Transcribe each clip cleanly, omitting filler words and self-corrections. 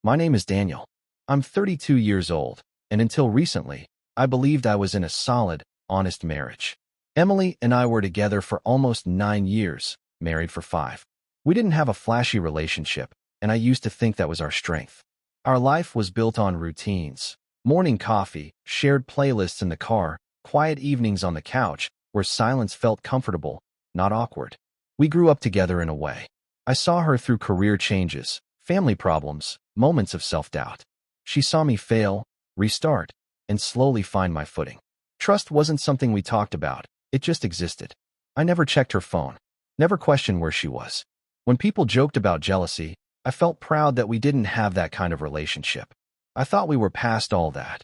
My name is Daniel. I'm 32 years old, and until recently, I believed I was in a solid, honest marriage. Emily and I were together for almost 9 years, married for 5. We didn't have a flashy relationship, and I used to think that was our strength. Our life was built on routines: morning coffee, shared playlists in the car, quiet evenings on the couch, where silence felt comfortable, not awkward. We grew up together in a way. I saw her through career changes, family problems, moments of self-doubt. She saw me fail, restart, and slowly find my footing. Trust wasn't something we talked about, it just existed. I never checked her phone, never questioned where she was. When people joked about jealousy, I felt proud that we didn't have that kind of relationship. I thought we were past all that.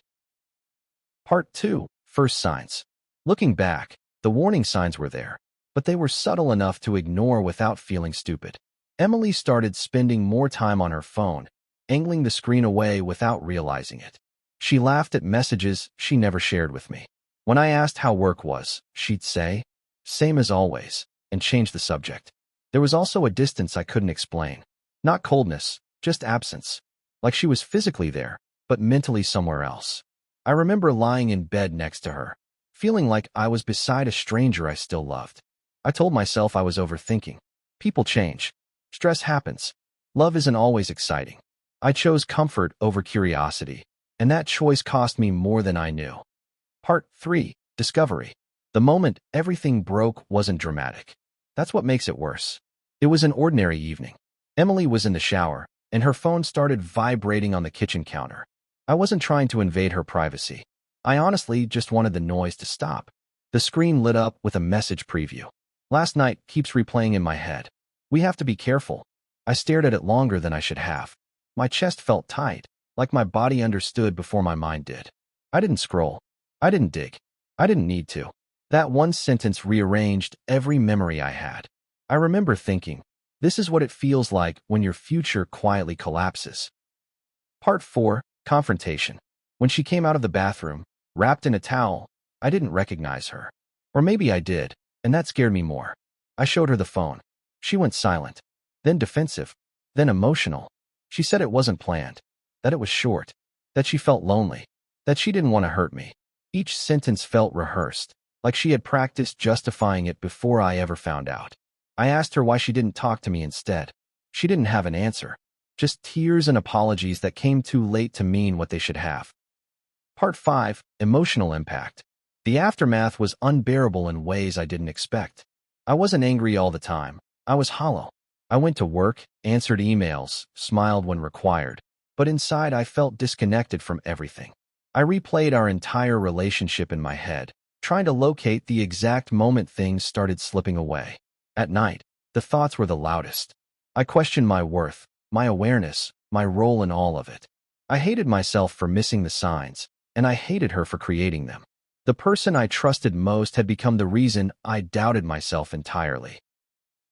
Part 2. First signs. Looking back, the warning signs were there, but they were subtle enough to ignore without feeling stupid. Emily started spending more time on her phone, angling the screen away without realizing it. She laughed at messages she never shared with me. When I asked how work was, she'd say, "Same as always," and change the subject. There was also a distance I couldn't explain. Not coldness, just absence. Like she was physically there, but mentally somewhere else. I remember lying in bed next to her, feeling like I was beside a stranger I still loved. I told myself I was overthinking. People change. Stress happens. Love isn't always exciting. I chose comfort over curiosity, and that choice cost me more than I knew. Part 3. Discovery. The moment everything broke wasn't dramatic. That's what makes it worse. It was an ordinary evening. Emily was in the shower, and her phone started vibrating on the kitchen counter. I wasn't trying to invade her privacy. I honestly just wanted the noise to stop. The screen lit up with a message preview. "Last night keeps replaying in my head. We have to be careful." I stared at it longer than I should have. My chest felt tight, like my body understood before my mind did. I didn't scroll. I didn't dig. I didn't need to. That one sentence rearranged every memory I had. I remember thinking, this is what it feels like when your future quietly collapses. Part 4. Confrontation. When she came out of the bathroom, wrapped in a towel, I didn't recognize her. Or maybe I did, and that scared me more. I showed her the phone. She went silent, then defensive, then emotional. She said it wasn't planned, that it was short, that she felt lonely, that she didn't want to hurt me. Each sentence felt rehearsed, like she had practiced justifying it before I ever found out. I asked her why she didn't talk to me instead. She didn't have an answer, just tears and apologies that came too late to mean what they should have. Part 5. Emotional impact. The aftermath was unbearable in ways I didn't expect. I wasn't angry all the time. I was hollow. I went to work, answered emails, smiled when required, but inside I felt disconnected from everything. I replayed our entire relationship in my head, trying to locate the exact moment things started slipping away. At night, the thoughts were the loudest. I questioned my worth, my awareness, my role in all of it. I hated myself for missing the signs, and I hated her for creating them. The person I trusted most had become the reason I doubted myself entirely.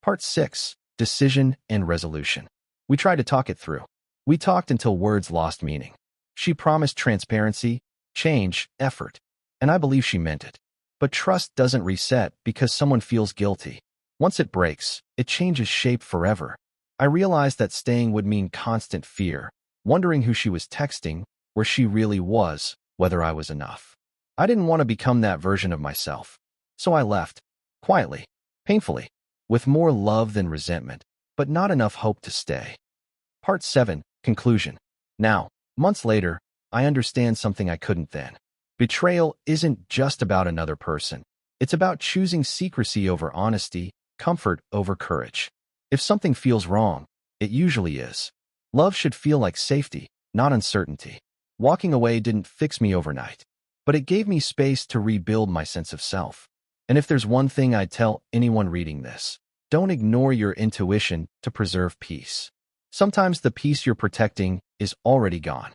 Part 6. Decision and resolution. We tried to talk it through. We talked until words lost meaning. She promised transparency, change, effort, and I believe she meant it. But trust doesn't reset because someone feels guilty. Once it breaks, it changes shape forever. I realized that staying would mean constant fear, wondering who she was texting, where she really was, whether I was enough. I didn't want to become that version of myself. So I left, quietly, painfully, with more love than resentment, but not enough hope to stay. Part 7. Conclusion. Now, months later, I understand something I couldn't then. Betrayal isn't just about another person. It's about choosing secrecy over honesty, comfort over courage. If something feels wrong, it usually is. Love should feel like safety, not uncertainty. Walking away didn't fix me overnight, but it gave me space to rebuild my sense of self. And if there's one thing I'd tell anyone reading this, don't ignore your intuition to preserve peace. Sometimes the peace you're protecting is already gone.